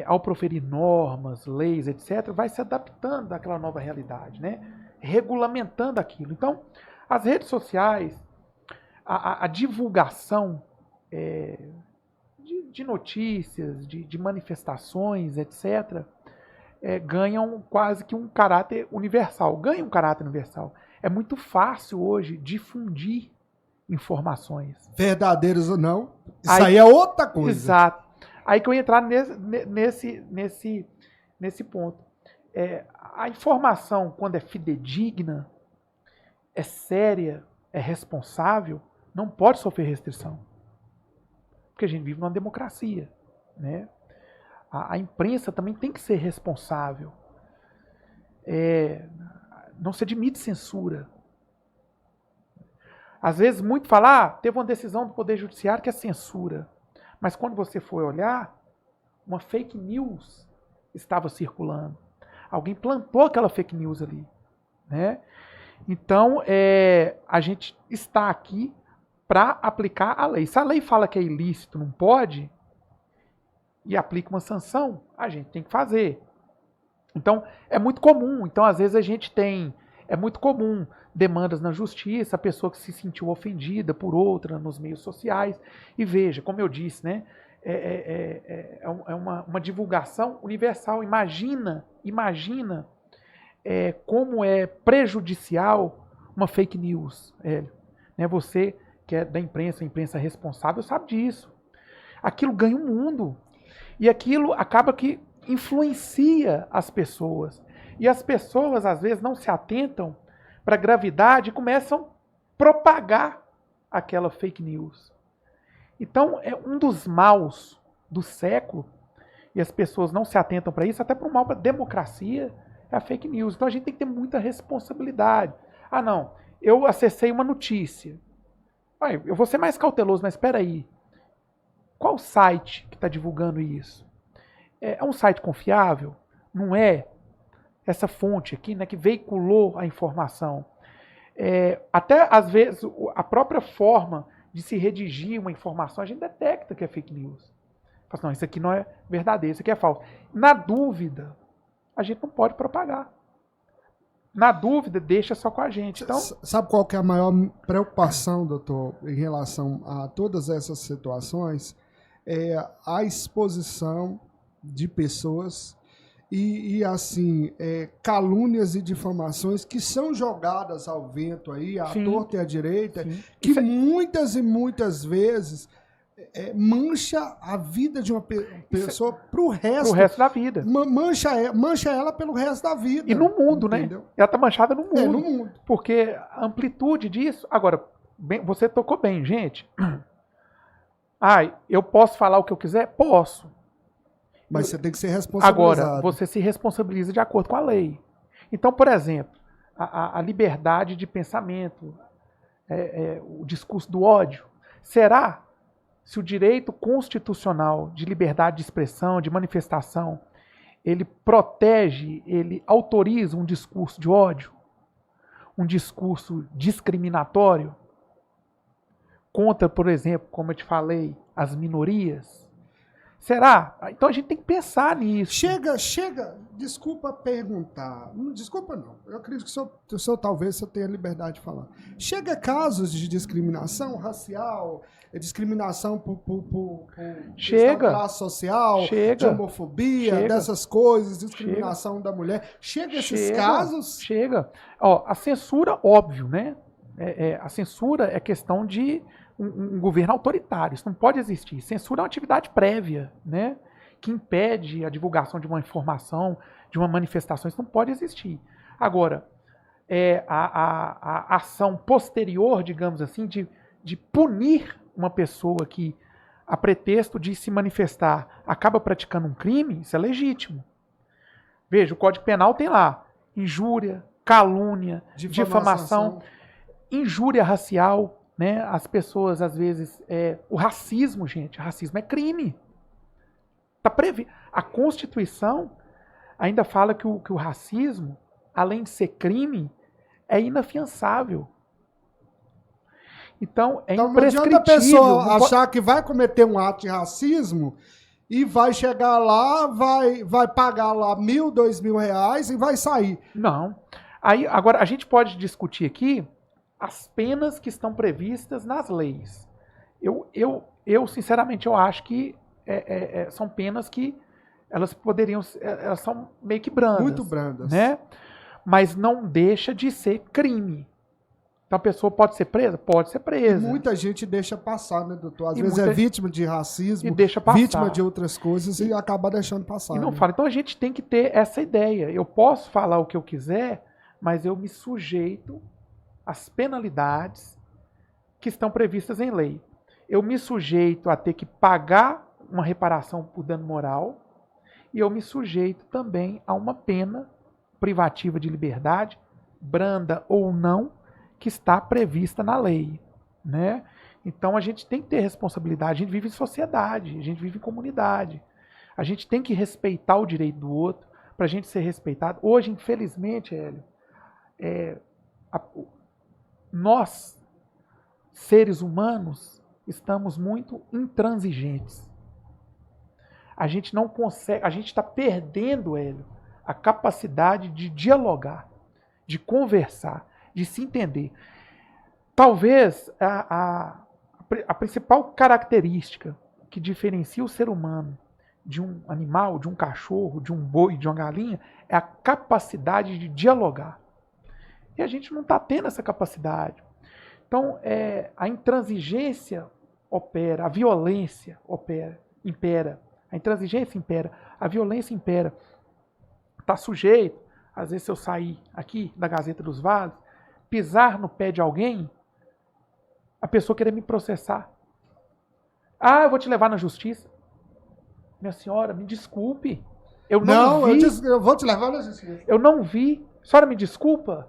Speaker 2: ao proferir normas, leis, etc., vai se adaptando àquela nova realidade, né? Regulamentando aquilo. Então, as redes sociais, a divulgação de notícias, de manifestações, etc., ganham quase que um caráter universal. Ganha um caráter universal. É muito fácil hoje difundir informações.
Speaker 1: Verdadeiras ou não, isso aí é outra coisa.
Speaker 2: Exato. Aí que eu ia entrar nesse ponto. A informação, quando é fidedigna, é séria, é responsável, não pode sofrer restrição. Porque a gente vive numa democracia, né? A imprensa também tem que ser responsável. Não se admite censura. Às vezes, muito falar, teve uma decisão do Poder Judiciário que é censura. Mas quando você for olhar, uma fake news estava circulando. Alguém plantou aquela fake news ali, né? Então, a gente está aqui para aplicar a lei. Se a lei fala que é ilícito, não pode, e aplica uma sanção, a gente tem que fazer. Então, é muito comum. Então, às vezes, é muito comum demandas na justiça, a pessoa que se sentiu ofendida por outra nos meios sociais. E veja, como eu disse, né? Uma divulgação universal. Imagina como é prejudicial uma fake news, Hélio. Né? Você que é da imprensa, a imprensa responsável, sabe disso. Aquilo ganha um mundo. E aquilo acaba que influencia as pessoas. E as pessoas, às vezes, não se atentam para a gravidade e começam a propagar aquela fake news. Então, é um dos maus do século, e as pessoas não se atentam para isso, até para o mal para a democracia, é a fake news. Então, a gente tem que ter muita responsabilidade. Ah, não, eu acessei uma notícia. Eu vou ser mais cauteloso, mas espera aí. Qual site que está divulgando isso? É um site confiável? não é essa fonte aqui, né, que veiculou a informação. Até, às vezes, a própria forma de se redigir uma informação, a gente detecta que é fake news. Fala assim, não, isso aqui não é verdadeiro, isso aqui é falso. Na dúvida, a gente não pode propagar. Na dúvida, deixa só com a gente. Então,
Speaker 1: sabe qual que é a maior preocupação, doutor, em relação a todas essas situações? É a exposição de pessoas e assim, calúnias e difamações que são jogadas ao vento aí, à torta e à direita, sim, que muitas e muitas vezes mancha a vida de uma pessoa pro resto
Speaker 2: da vida.
Speaker 1: Mancha ela pelo resto da vida.
Speaker 2: E no mundo, entendeu? Né? Ela tá manchada no mundo.
Speaker 1: No mundo.
Speaker 2: Porque a amplitude disso... Agora, você tocou bem, gente. Eu posso falar o que eu quiser? Posso.
Speaker 1: Mas você tem que ser responsabilizado.
Speaker 2: Agora, você se responsabiliza de acordo com a lei. Então, por exemplo, a liberdade de pensamento, o discurso do ódio. Será, se o direito constitucional de liberdade de expressão, de manifestação, ele protege, ele autoriza um discurso de ódio, um discurso discriminatório, contra, por exemplo, como eu te falei, as minorias? Será? Então a gente tem que pensar nisso.
Speaker 1: Chega, desculpa perguntar. Desculpa não. Eu acredito que o senhor talvez tenha liberdade de falar. Chega casos de discriminação racial, discriminação por classe social, de homofobia, dessas coisas, discriminação da mulher. Chega esses casos?
Speaker 2: Chega. Ó, a censura, óbvio, né? A censura é questão de um governo autoritário. Isso não pode existir. Censura é uma atividade prévia, né, que impede a divulgação de uma informação, de uma manifestação. Isso não pode existir. Agora, a ação posterior, digamos assim, de punir uma pessoa que, a pretexto de se manifestar, acaba praticando um crime, isso é legítimo. Veja, o Código Penal tem lá injúria, calúnia, difamação, injúria racial, né? As pessoas, às vezes... o racismo, gente, racismo é crime. Tá a Constituição ainda fala que o racismo, além de ser crime, é inafiançável. Então, imprescritível.
Speaker 1: Não adianta a pessoa achar que vai cometer um ato de racismo e vai chegar lá, vai pagar lá R$1.000, R$2.000 e vai sair.
Speaker 2: Não. Agora, a gente pode discutir aqui as penas que estão previstas nas leis. Eu sinceramente, eu acho que são penas que elas são meio que brandas.
Speaker 1: Muito brandas.
Speaker 2: Né? Mas não deixa de ser crime. Então a pessoa pode ser presa? Pode ser presa.
Speaker 1: E muita gente deixa passar, né, doutor? Às vezes é vítima de racismo,
Speaker 2: e deixa passar.
Speaker 1: Vítima de outras coisas e acaba deixando passar.
Speaker 2: E não fala. Então a gente tem que ter essa ideia. Eu posso falar o que eu quiser, mas eu me sujeito às penalidades que estão previstas em lei. Eu me sujeito a ter que pagar uma reparação por dano moral e eu me sujeito também a uma pena privativa de liberdade, branda ou não, que está prevista na lei, né? Então a gente tem que ter responsabilidade. A gente vive em sociedade, a gente vive em comunidade. A gente tem que respeitar o direito do outro para a gente ser respeitado. Hoje, infelizmente, Hélio, nós, seres humanos, estamos muito intransigentes. A gente não consegue, a gente está perdendo, Hélio, a capacidade de dialogar, de conversar, de se entender. Talvez a principal característica que diferencia o ser humano de um animal, de um cachorro, de um boi, de uma galinha, é a capacidade de dialogar. E a gente não está tendo essa capacidade. Então, a intransigência opera, a violência impera. A intransigência impera, a violência impera. Está sujeito, às vezes, se eu sair aqui da Gazeta dos Vales, pisar no pé de alguém, a pessoa querer me processar. Eu vou te levar na justiça. Minha senhora, me desculpe. Eu
Speaker 1: vou te levar na justiça.
Speaker 2: Eu não vi. A senhora me desculpa?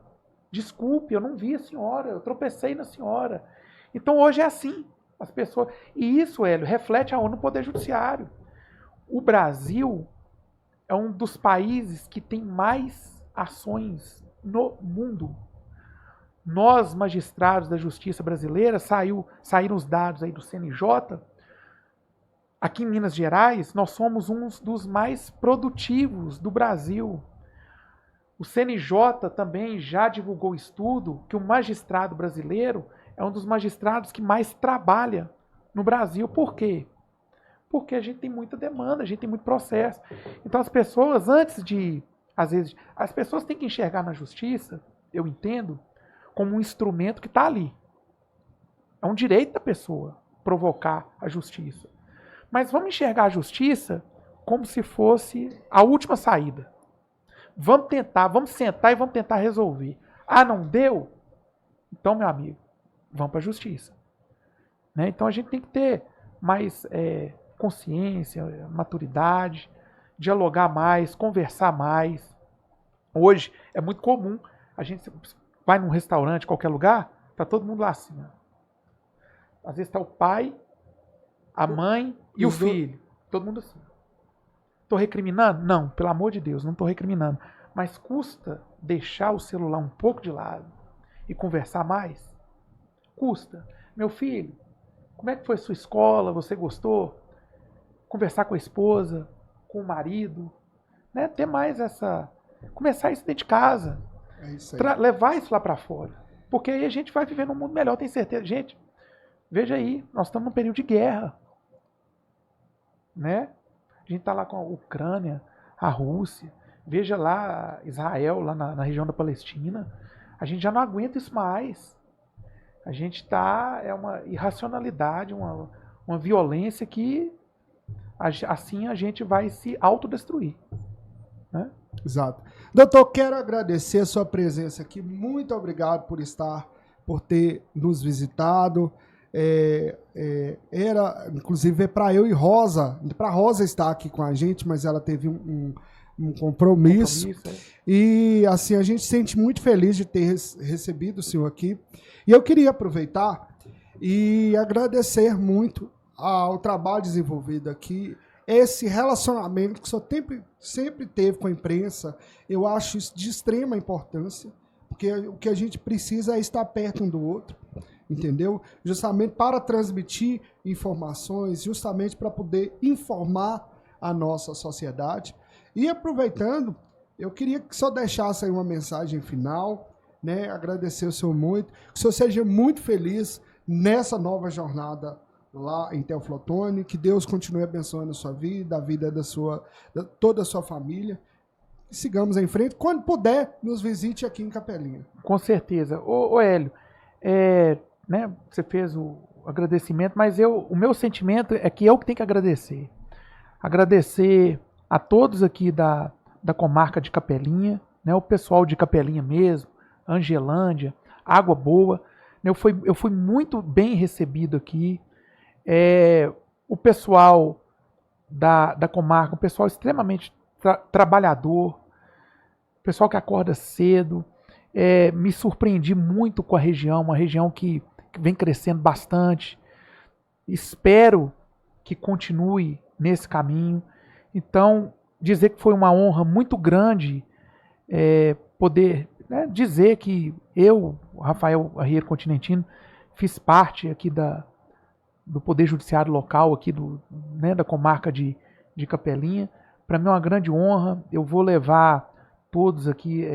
Speaker 2: Desculpe, eu não vi a senhora. Eu tropecei na senhora. Então hoje é assim. As pessoas... E isso, Hélio, reflete aonde no Poder Judiciário. O Brasil é um dos países que tem mais ações no mundo. Nós, magistrados da Justiça Brasileira, saíram os dados aí do CNJ. Aqui em Minas Gerais, nós somos um dos mais produtivos do Brasil. O CNJ também já divulgou estudo que o magistrado brasileiro é um dos magistrados que mais trabalha no Brasil. Por quê? Porque a gente tem muita demanda, a gente tem muito processo. Então as pessoas, às vezes, as pessoas têm que enxergar na justiça, eu entendo, como um instrumento que está ali. É um direito da pessoa provocar a justiça. Mas vamos enxergar a justiça como se fosse a última saída. Vamos sentar e vamos tentar resolver. Ah, não deu? Então, meu amigo, vamos para a justiça. Né? Então a gente tem que ter mais consciência, maturidade, dialogar mais, conversar mais. Hoje é muito comum, a gente vai num restaurante, qualquer lugar, tá todo mundo lá assim. Ó. Às vezes tá o pai, a mãe e o filho. Todo mundo assim. Tô recriminando? Não, pelo amor de Deus, não tô recriminando. Mas custa deixar o celular um pouco de lado e conversar mais? Custa. Meu filho, como é que foi a sua escola? Você gostou? Conversar com a esposa, com o marido, né? Ter mais começar isso dentro de casa.
Speaker 1: É isso aí.
Speaker 2: Levar isso lá para fora. Porque aí a gente vai viver num mundo melhor, tenho certeza. Gente, veja aí, nós estamos num período de guerra. Né? A gente está lá com a Ucrânia, a Rússia. Veja lá Israel, lá na região da Palestina. A gente já não aguenta isso mais. A gente está... É uma irracionalidade, uma violência que assim a gente vai se autodestruir. Né?
Speaker 1: Exato. Doutor, quero agradecer a sua presença aqui. Muito obrigado por ter nos visitado. Era, inclusive, para eu e Rosa, para Rosa estar aqui com a gente, mas ela teve um compromisso. E assim, a gente se sente muito feliz de ter recebido o senhor aqui. E eu queria aproveitar e agradecer muito ao trabalho desenvolvido aqui, esse relacionamento que o senhor sempre teve com a imprensa. Eu acho isso de extrema importância, porque o que a gente precisa é estar perto um do outro, entendeu? Justamente para transmitir informações, justamente para poder informar a nossa sociedade. E aproveitando, eu queria que o senhor deixasse aí uma mensagem final, né? Agradecer o senhor muito, que o senhor seja muito feliz nessa nova jornada lá em Teoflotone, que Deus continue abençoando a sua vida, a vida da toda a sua família. E sigamos em frente. Quando puder, nos visite aqui em Capelinha.
Speaker 2: Com certeza. Ô Hélio, né, você fez o agradecimento, mas o meu sentimento é que eu que tenho que agradecer. Agradecer a todos aqui da comarca de Capelinha, né, o pessoal de Capelinha mesmo, Angelândia, Água Boa. Eu fui muito bem recebido aqui. O pessoal da comarca, um pessoal extremamente trabalhador, pessoal que acorda cedo. Me surpreendi muito com a região, uma região que vem crescendo bastante. Espero que continue nesse caminho. Então, dizer que foi uma honra muito grande poder, né, dizer que eu, Rafael Arriero Continentino, fiz parte aqui do Poder Judiciário local, aqui né, da comarca de Capelinha. Para mim é uma grande honra. Eu vou levar todos aqui,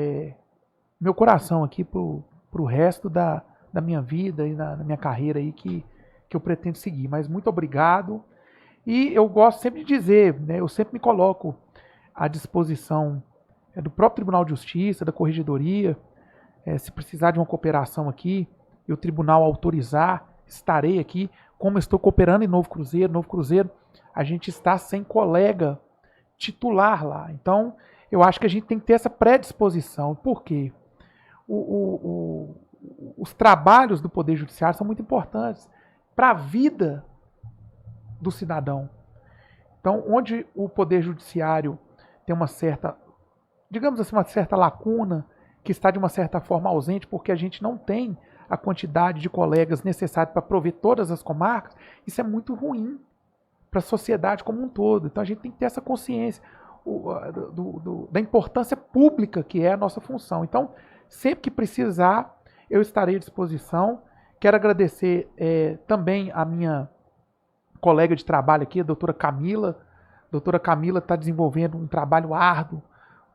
Speaker 2: meu coração aqui para o resto da minha vida e da minha carreira aí que eu pretendo seguir. Mas muito obrigado. E eu gosto sempre de dizer, né, eu sempre me coloco à disposição do próprio Tribunal de Justiça, da Corregedoria. Se precisar de uma cooperação aqui, e o tribunal autorizar, estarei aqui. Como eu estou cooperando em Novo Cruzeiro, a gente está sem colega titular lá. Então, eu acho que a gente tem que ter essa predisposição. Por quê? Os trabalhos do Poder Judiciário são muito importantes para a vida do cidadão. Então, onde o Poder Judiciário tem uma certa, digamos assim, uma certa lacuna, que está de uma certa forma ausente, porque a gente não tem a quantidade de colegas necessária para prover todas as comarcas, isso é muito ruim para a sociedade como um todo. Então a gente tem que ter essa consciência. da importância pública que é a nossa função. Então, sempre que precisar, eu estarei à disposição. Quero agradecer também a minha colega de trabalho aqui, a doutora Camila. A doutora Camila está desenvolvendo um trabalho árduo,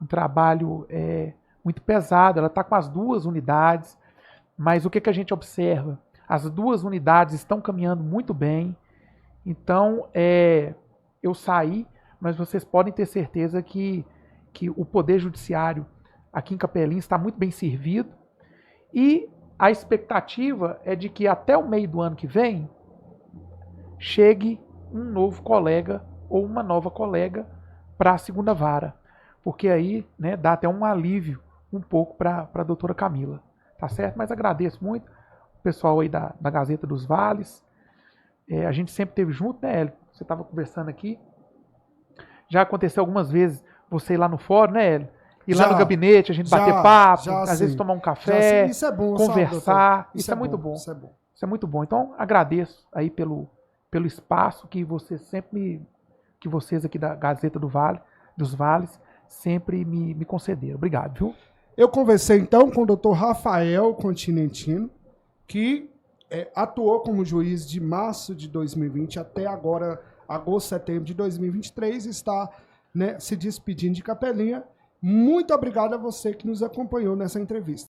Speaker 2: um trabalho muito pesado. Ela está com as 2 unidades, mas o que a gente observa? As 2 unidades estão caminhando muito bem. Então, eu saí, mas vocês podem ter certeza que o Poder Judiciário aqui em Capelinha está muito bem servido. E a expectativa é de que até o meio do ano que vem chegue um novo colega ou uma nova colega para a 2ª vara. Porque aí, né, dá até um alívio um pouco para a doutora Camila. Tá certo? Mas agradeço muito o pessoal aí da Gazeta dos Vales. A gente sempre esteve junto, né, Hélio? Você estava conversando aqui. Já aconteceu algumas vezes você ir lá no fórum, né, Hélio? Ir lá no gabinete, a gente bater papo, às vezes tomar um café,
Speaker 1: isso é bom,
Speaker 2: conversar.
Speaker 1: Sabe,
Speaker 2: isso é muito bom.
Speaker 1: Isso é bom.
Speaker 2: Isso é muito bom. Então, agradeço aí pelo espaço que vocês sempre que vocês aqui da Gazeta dos Vales sempre me concederam. Obrigado, viu?
Speaker 1: Eu conversei então com o Dr. Rafael Continentino, que atuou como juiz de março de 2020 até agora, agosto, setembro de 2023, está, né, se despedindo de Capelinha. Muito obrigado a você que nos acompanhou nessa entrevista.